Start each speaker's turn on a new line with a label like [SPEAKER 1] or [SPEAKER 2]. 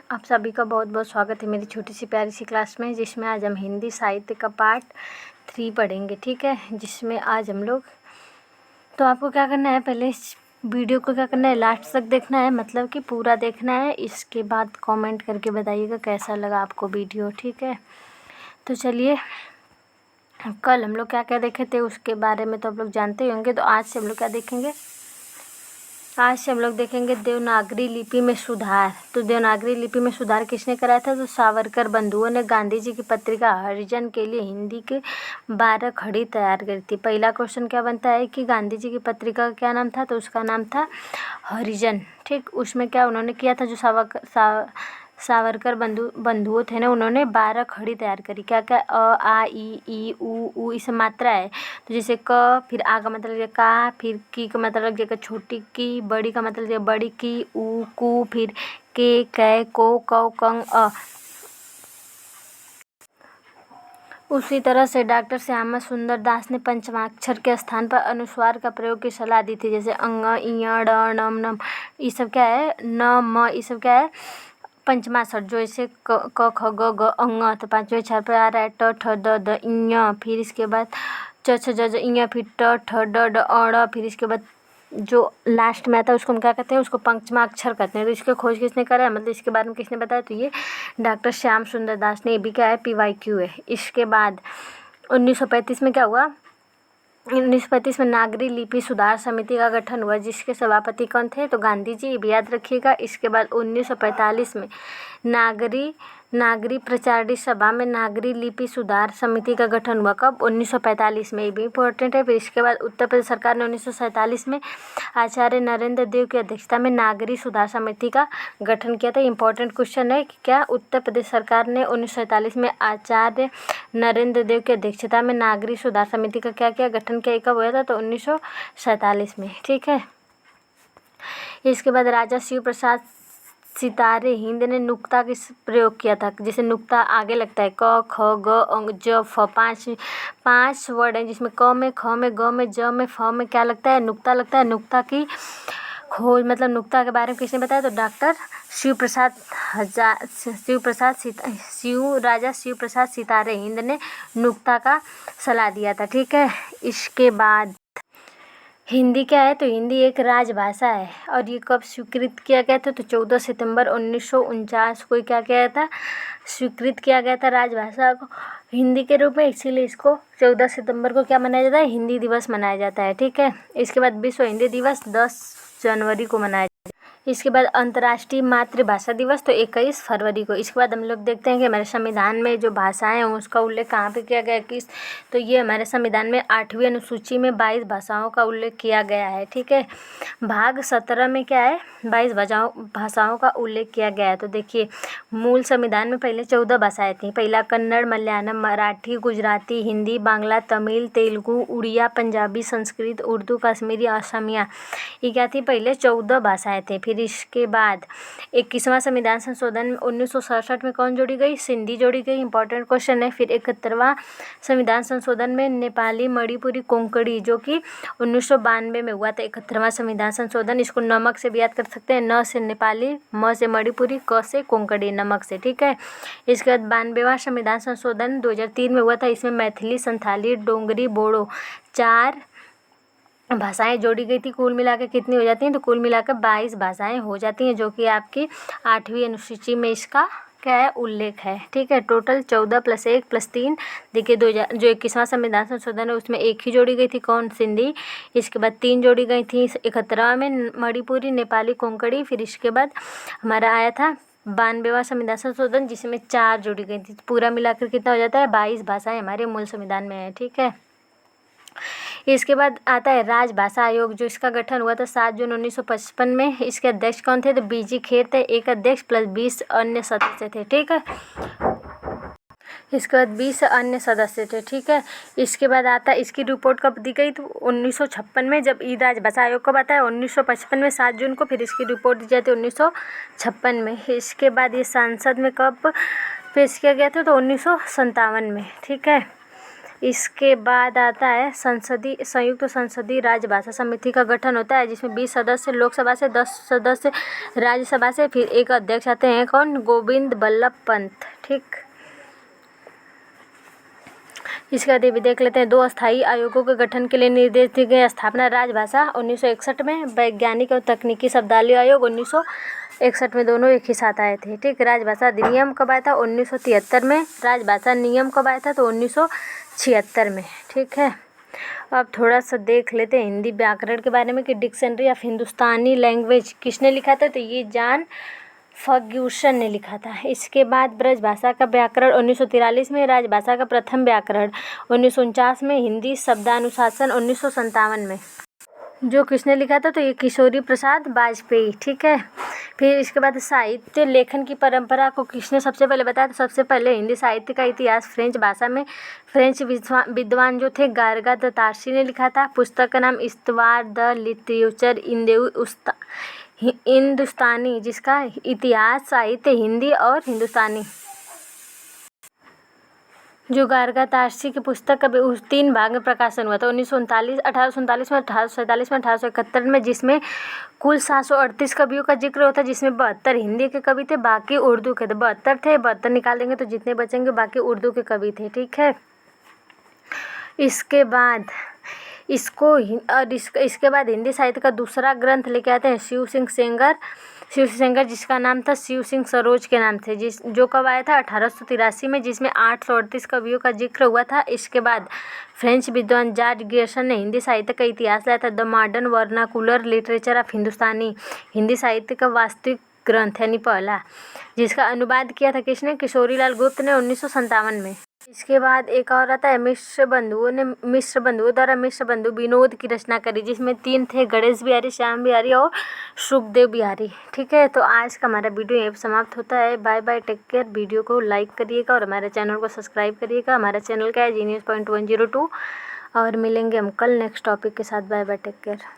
[SPEAKER 1] आप सभी का बहुत बहुत स्वागत है मेरी छोटी सी प्यारी सी क्लास में, जिसमें आज हम हिंदी साहित्य का पार्ट 3 पढ़ेंगे। ठीक है, जिसमें आज हम लोग, तो आपको क्या करना है, पहले इस वीडियो को क्या करना है, लास्ट तक देखना है, मतलब कि पूरा देखना है। इसके बाद कमेंट करके बताइएगा कैसा लगा आपको वीडियो। ठीक है, तो चलिए, कल हम लोग क्या क्या देखे थे उसके बारे में तो आप लोग जानते ही होंगे। तो आज से हम लोग क्या देखेंगे, आज से हम लोग देखेंगे देवनागरी लिपि में सुधार। तो देवनागरी लिपि में सुधार किसने कराया था? तो सावरकर बंधुओं ने गांधी जी की पत्रिका हरिजन के लिए हिंदी के 12 खड़ी तैयार करी थी। पहला क्वेश्चन क्या बनता है कि गांधी जी की पत्रिका का क्या नाम था? तो उसका नाम था हरिजन। ठीक, उसमें क्या उन्होंने किया था, जो सावरकर बंधुओं थे ना, उन्होंने 12 खड़ी तैयार करी। क्या क्या? अ आ ई ऊ इस मात्रा है। तो जैसे क, फिर आ का मतलब लग का, फिर की का मतलब लग जाएगा छोटी की, बड़ी का मतलब लग बड़ी की, ऊ कु, फिर के कै को कौ कंग अ। उसी तरह से डॉक्टर श्यामा सुंदर दास ने पंचमाक्षर के स्थान पर अनुस्वार का प्रयोग की सलाह दी थी। जैसे अंग, इय, ड, नम, नम, ये सब क्या है? न, म, ये सब क्या है? पंचमाक्षर। जो ऐसे क ख ग घ अंग, तो पांचवें अक्षर पर आ रहा है ट ठ द द इय, फिर इसके बाद च छ ज ज इय, फिर ट ठ ड ड अ, फिर इसके बाद जो लास्ट में आता है उसको हम क्या कहते हैं? उसको पंचमाक्षर कहते हैं। तो इसकी खोज किसने करा है, मतलब इसके बारे में किसने बताया? तो ये डॉक्टर श्याम सुंदर दास ने। ये भी क्या है? PYQ है। इसके बाद 1935 में क्या हुआ? 1935 में नागरी लिपि सुधार समिति का गठन हुआ, जिसके सभापति कौन थे? तो गांधी जी, ये भी याद रखिएगा। इसके बाद 1945 में नागरी प्रचारणी सभा में नागरी लिपि सुधार समिति का गठन हुआ। कब? 1945 में। ये भी इम्पोर्टेंट है। फिर इसके बाद उत्तर प्रदेश सरकार ने 1947 में आचार्य नरेंद्र देव की अध्यक्षता में नागरी सुधार समिति का गठन किया था। इम्पोर्टेंट क्वेश्चन है कि क्या उत्तर प्रदेश सरकार ने 1947 में आचार्य नरेंद्र देव की अध्यक्षता में नागरी सुधार समिति का क्या किया? गठन किया। कब हुआ था? तो 1947 में। ठीक है, इसके बाद राजा शिव प्रसाद सितारे हिंद ने नुक्ता किस प्रयोग किया था? जैसे नुक्ता आगे लगता है क ख ग अंग ज फ, पांच वर्ड है, जिसमें क में, ख में, ग में, ज में, फ में क्या लगता है? नुक्ता लगता है। नुक्ता की खोज, मतलब नुक्ता के बारे में किसने बताया? तो डॉक्टर राजा शिव प्रसाद सितारे हिंद ने नुक्ता का सलाह दिया था। ठीक है, इसके बाद हिंदी क्या है? तो हिंदी एक राजभाषा है। और ये कब स्वीकृत किया गया था? तो 14 सितंबर 1949 को क्या किया था? स्वीकृत किया गया था राजभाषा को हिंदी के रूप में। इसीलिए इसको 14 सितंबर को क्या मनाया जाता है? हिंदी दिवस मनाया जाता है। ठीक है, इसके बाद विश्व हिंदी दिवस 10 जनवरी को मनाया जाता है। इसके बाद अंतर्राष्ट्रीय मातृभाषा दिवस तो 21 फरवरी को। इसके बाद हम लोग देखते हैं कि हमारे संविधान में जो भाषाएं हैं उसका उल्लेख कहाँ पे किया गया है, किस? तो ये हमारे संविधान में 8वीं अनुसूची में 22 भाषाओं का उल्लेख किया गया है। ठीक है, भाग 17 में क्या है? 22 भाषाओं का उल्लेख किया गया है। तो देखिए, मूल संविधान में पहले 14 भाषाएं थी। पहला कन्नड़, मलयालम, मराठी, गुजराती, हिंदी, बांग्ला, तमिल, तेलुगु, उड़िया, पंजाबी, संस्कृत, उर्दू, कश्मीरी, असमिया। ये क्या थी? पहले 14 भाषाएं थे। फिर इसके बाद 21वां संविधान संशोधन 1967 में कौन जोड़ी गई? सिंधी जोड़ी गई। इंपॉर्टेंट क्वेश्चन है। फिर 71वां संविधान संशोधन में नेपाली, मणिपुरी, कोंकणी, जो कि 1992 में हुआ था। 71वां संविधान संशोधन, इसको नमक से भी याद कर सकते हैं। न से नेपाली, म से मणिपुरी, क से कोंकणी, नमक से। ठीक है, इसके बाद 92वां संविधान संशोधन 2003 में हुआ था। इसमें मैथिली, संथाली, डोंगरी, बोडो 4 भाषाएं जोड़ी गई थी। कुल मिलाकर कितनी हो जाती हैं? तो कुल मिलाकर 22 भाषाएं हो जाती हैं, जो कि आपकी 8वीं अनुसूची में इसका क्या है? उल्लेख है। ठीक है, टोटल 14 + 1 + 3। देखिए, जो 21वां संविधान संशोधन है उसमें एक ही जोड़ी गई थी। कौन? सिंधी। इसके बाद 3 जोड़ी गई थी 71वां में, मणिपुरी, नेपाली, कोंकणी। फिर इसके बाद हमारा आया था 92वां संविधान संशोधन, जिसमें 4 जोड़ी गई थी। पूरा मिलाकर कितना हो जाता है? 22 भाषाएं हमारे मूल संविधान में है। ठीक है, इसके बाद आता है राजभाषा आयोग, जो इसका गठन हुआ था 7 जून 1955 में। इसके अध्यक्ष कौन थे? तो BG खेर थे। एक अध्यक्ष + 20 अन्य सदस्य थे। ठीक है, इसके बाद 20 अन्य सदस्य थे। ठीक है, इसके बाद आता है इसकी रिपोर्ट कब दी गई? तो 1956 में। जब राजभाषा आयोग कब आता है? 1955 में 7 जून को। फिर इसकी रिपोर्ट दी जाती है 1956 में। इसके बाद ये संसद में कब पेश किया गया था? तो 1957 में। ठीक है, इसके बाद आता है संयुक्त संसदीय राजभाषा समिति का गठन होता है, जिसमें 20 सदस्य लोकसभा से, 10 सदस्य राज्यसभा से, फिर एक अध्यक्ष आते हैं कौन, गोविंद बल्लभ पंत। ठीक, इसके बाद ये भी देख लेते हैं। 2 अस्थायी आयोगों के गठन के लिए निर्देश दिए गए। स्थापना राजभाषा 1961 में, वैज्ञानिक और तकनीकी शब्दावली आयोग 1961 में, दोनों एक ही साथ आए थे। ठीक, राजभाषा अधिनियम कब आया था, 1973 में। राजभाषा नियम कब आया था, तो 1976 में। ठीक है, अब थोड़ा सा देख लेते हैं हिंदी व्याकरण के बारे में कि डिक्शनरी ऑफ हिंदुस्तानी लैंग्वेज किसने लिखा था, तो ये जॉन फर्ग्यूसन ने लिखा था। इसके बाद ब्रजभाषा का व्याकरण 1943 में, राजभाषा का प्रथम व्याकरण 1949 में, हिंदी शब्दानुशासन 1957 में। जो किसने लिखा था, तो ये किशोरी प्रसाद वाजपेयी। ठीक है, फिर इसके बाद साहित्य लेखन की परंपरा को किसने सबसे पहले बताया, तो सबसे पहले हिंदी साहित्य का इतिहास फ्रेंच भाषा में फ्रेंच विद्वान जो थे गार्गा द तारसी ने लिखा था। पुस्तक का नाम इस्तवार द लिटरेचर हिंदुस्तानी, जिसका इतिहास साहित्य हिंदी और हिंदुस्तानी, जो गार्गा तारसी की पुस्तक का 3 भाग में प्रकाशन हुआ था, 1839 में, 1847 में, 1871 में, जिसमें कुल 738 कवियों का जिक्र होता है, जिसमें 72 हिंदी के कवि थे, बाकी उर्दू के थे। 72 थे, 72 निकाल देंगे तो जितने बचेंगे बाकी उर्दू के कवि थे। ठीक है, इसके बाद इसके बाद हिंदी साहित्य का दूसरा ग्रंथ लेके आते हैं शिव सिंह सेंगर, जिसका नाम था शिव सिंह सरोज के नाम से, जो कब आया था, 1883 में, जिसमें 838 कवियों का जिक्र हुआ था। इसके बाद फ्रेंच विद्वान जॉर्ज गियर्सन ने हिंदी साहित्य का इतिहास लाया था, the modern vernacular literature of Hindustani, Hindi साहित्य का वास्तविक ग्रंथ यानी पहला, जिसका अनुवाद किया था किसने, किशोरीलाल गुप्त ने 1957 में। इसके बाद एक और आता है मिश्र बंधुओं द्वारा मिश्र बंधु विनोद की रचना करी, जिसमें 3 थे, गणेश बिहारी, श्याम बिहारी और सुखदेव बिहारी। ठीक है, तो आज का हमारा वीडियो यहीं समाप्त होता है। Bye bye, take care. Video को लाइक करिएगा और हमारे चैनल को सब्सक्राइब करिएगा। हमारा चैनल का है Genius.102 और मिलेंगे हम कल नेक्स्ट टॉपिक के साथ। Bye bye, take care.